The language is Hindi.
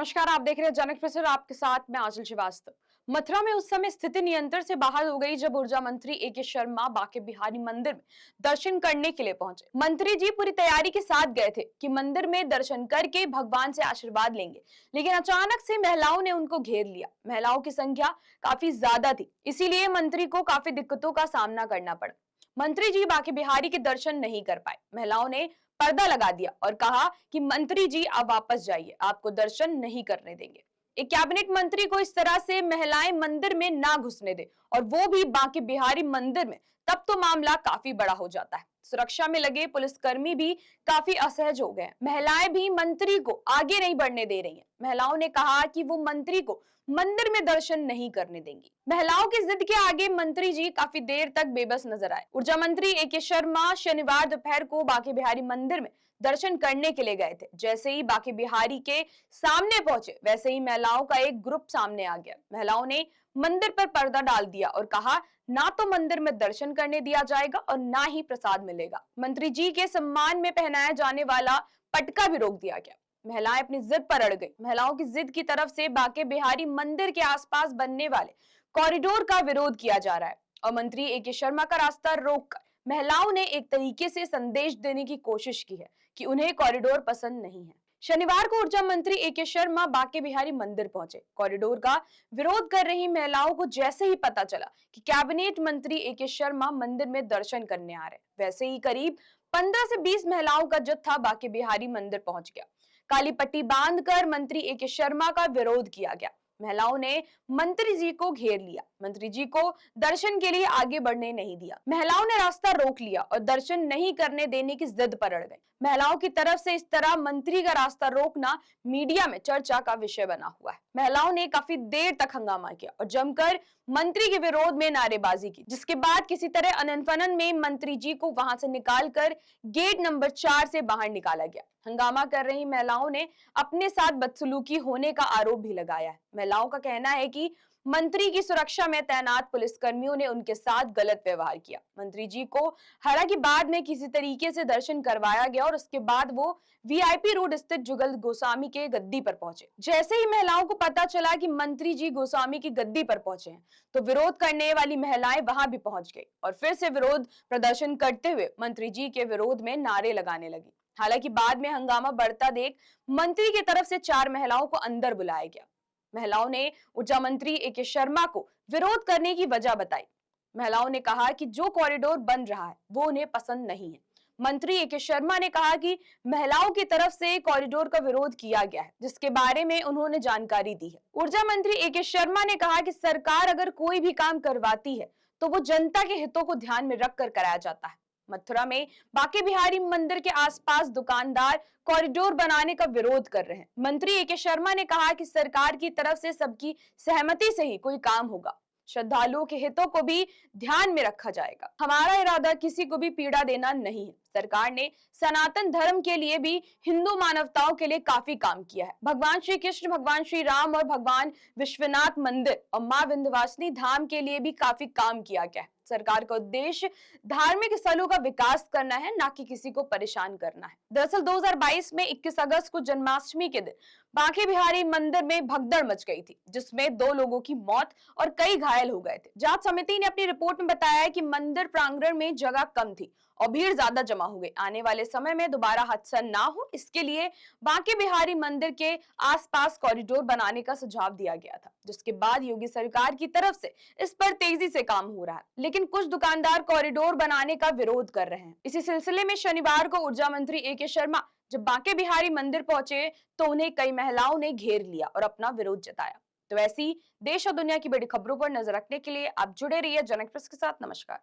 नमस्कार, आप देख रहे हैं जनक प्रेस और आपके साथ मैं आंचल श्रीवास्तव। मथुरा में उस समय स्थिति नियंत्रण से बाहर हो गई जब ऊर्जा मंत्री ए.के. शर्मा बांके बिहारी मंदिर में दर्शन करने के लिए पहुंचे। मंत्री जी पूरी तैयारी के साथ गए थे कि मंदिर में दर्शन करके भगवान से आशीर्वाद लेंगे, लेकिन अचानक से महिलाओं ने उनको घेर लिया। महिलाओं की संख्या काफी ज्यादा थी, इसीलिए मंत्री को काफी दिक्कतों का सामना करना पड़ा। मंत्री जी बांके बिहारी के दर्शन नहीं कर पाए। महिलाओं ने पर्दा लगा दिया और कहा कि मंत्री जी आप वापस जाइए, आपको दर्शन नहीं करने देंगे। एक कैबिनेट मंत्री को इस तरह से महिलाएं मंदिर में ना घुसने दे और वो भी बांके बिहारी मंदिर में, तब तो मामला काफी बड़ा हो जाता है। सुरक्षा में लगे पुलिसकर्मी भी काफी असहज हो गए। महिलाएं भी मंत्री को आगे नहीं बढ़ने दे रही हैं। महिलाओं ने कहा कि वो मंत्री को मंदिर में दर्शन नहीं करने देंगी। महिलाओं की जिद के आगे मंत्री जी काफी देर तक बेबस नजर आए। ऊर्जा मंत्री ए.के. शर्मा शनिवार दोपहर को बांके बिहारी मंदिर में दर्शन करने के लिए गए थे। जैसे ही बांके बिहारी के सामने पहुंचे, वैसे ही महिलाओं का एक ग्रुप सामने आ गया। महिलाओं ने मंदिर पर पर्दा डाल दिया और कहा, ना तो मंदिर में दर्शन करने दिया जाएगा और ना ही प्रसाद मिलेगा। मंत्री जी के सम्मान में पहनाया जाने वाला पटका भी रोक दिया गया। महिलाएं अपनी जिद पर अड़ गई। महिलाओं की जिद की तरफ से बांके बिहारी मंदिर के आसपास बनने वाले कॉरिडोर का विरोध किया जा रहा है और मंत्री ए.के. शर्मा का रास्ता रोककर महिलाओं ने एक तरीके से संदेश देने की कोशिश की है कि उन्हें कॉरिडोर पसंद नहीं है। शनिवार को ऊर्जा मंत्री ए.के. शर्मा बांके बिहारी मंदिर पहुंचे। कॉरिडोर का विरोध कर रही महिलाओं को जैसे ही पता चला कि कैबिनेट मंत्री ए.के. शर्मा मंदिर में दर्शन करने आ रहे, वैसे ही करीब 15 से 20 महिलाओं का जत्था बांके बिहारी मंदिर पहुंच गया। काली पट्टी बांधकर मंत्री ए.के. शर्मा का विरोध किया गया। महिलाओं ने मंत्री जी को घेर लिया। मंत्री जी को दर्शन के लिए आगे बढ़ने नहीं दिया। महिलाओं ने रास्ता रोक लिया और दर्शन नहीं करने देने की जिद पर अड़ गई। महिलाओं की तरफ से इस तरह मंत्री का रास्ता रोकना मीडिया में चर्चा का विषय बना हुआ है। महिलाओं ने काफी देर तक हंगामा किया और जमकर मंत्री के विरोध में नारेबाजी की, जिसके बाद किसी तरह अनन-फनन में मंत्री जी को वहां से निकालकर गेट नंबर 4 से बाहर निकाला गया। हंगामा कर रही महिलाओं ने अपने साथ बदसलूकी होने का आरोप भी लगाया है। महिलाओं का कहना है कि मंत्री की सुरक्षा में तैनात पुलिसकर्मियों ने उनके साथ गलत व्यवहार किया। मंत्री जी को हालांकि बाद में किसी तरीके से दर्शन करवाया गया और उसके बाद वो वीआईपी रोड स्थित जुगल गोस्वामी के गद्दी पर पहुंचे। जैसे ही महिलाओं को पता चला कि मंत्री जी गोस्वामी की गद्दी पर पहुंचे हैं, तो विरोध करने वाली महिलाएं वहां भी पहुंच गई और फिर से विरोध प्रदर्शन करते हुए मंत्री जी के विरोध में नारे लगाने लगी। हालांकि बाद में हंगामा बढ़ता देख मंत्री की तरफ से 4 महिलाओं को अंदर बुलाया गया। महिलाओं ने ऊर्जा मंत्री ए.के. शर्मा को विरोध करने की वजह बताई। महिलाओं ने कहा कि जो कॉरिडोर बन रहा है वो उन्हें पसंद नहीं है। मंत्री ए.के. शर्मा ने कहा कि महिलाओं की तरफ से कॉरिडोर का विरोध किया गया है, जिसके बारे में उन्होंने जानकारी दी है। ऊर्जा मंत्री ए.के. शर्मा ने कहा कि सरकार अगर कोई भी काम करवाती है तो वो जनता के हितों को ध्यान में रखकर कराया जाता है। मथुरा में बांके बिहारी मंदिर के आसपास दुकानदार कॉरिडोर बनाने का विरोध कर रहे हैं। मंत्री ए.के. शर्मा ने कहा कि सरकार की तरफ से सबकी सहमति से ही कोई काम होगा। श्रद्धालुओं के हितों को भी ध्यान में रखा जाएगा। हमारा इरादा किसी को भी पीड़ा देना नहीं है। सरकार ने सनातन धर्म के लिए भी हिंदू मानवताओं के लिए काफी काम किया है। भगवान श्री कृष्ण, भगवान श्री राम और भगवान विश्वनाथ मंदिर और मां विंध्यवासिनी धाम के लिए भी काफी काम किया गया है। सरकार का उद्देश्य धार्मिक स्थलों का विकास करना है, ना कि किसी को परेशान करना है। दरअसल 2022 में 21 अगस्त को जन्माष्टमी के दिन बांके बिहारी मंदिर में भगदड़ मच गई थी, जिसमें 2 लोगों की मौत और कई घायल हो गए थे। जांच समिति ने अपनी रिपोर्ट में बताया कि मंदिर प्रांगण में जगह कम थी और भीड़ ज्यादा जमा हो गई। आने वाले समय में दोबारा हादसा ना हो, इसके लिए बांके बिहारी मंदिर के आसपास कॉरिडोर बनाने का सुझाव दिया गया था, जिसके बाद योगी सरकार की तरफ से इस पर तेजी से काम हो रहा है, लेकिन कुछ दुकानदार कॉरिडोर बनाने का विरोध कर रहे हैं। इसी सिलसिले में शनिवार को ऊर्जा मंत्री ए.के. शर्मा जब बांके बिहारी मंदिर पहुंचे तो उन्हें कई महिलाओं ने घेर लिया और अपना विरोध जताया। तो ऐसी देश और दुनिया की बड़ी खबरों पर नजर रखने के लिए आप जुड़े रहिए जनक प्रेस के साथ। नमस्कार।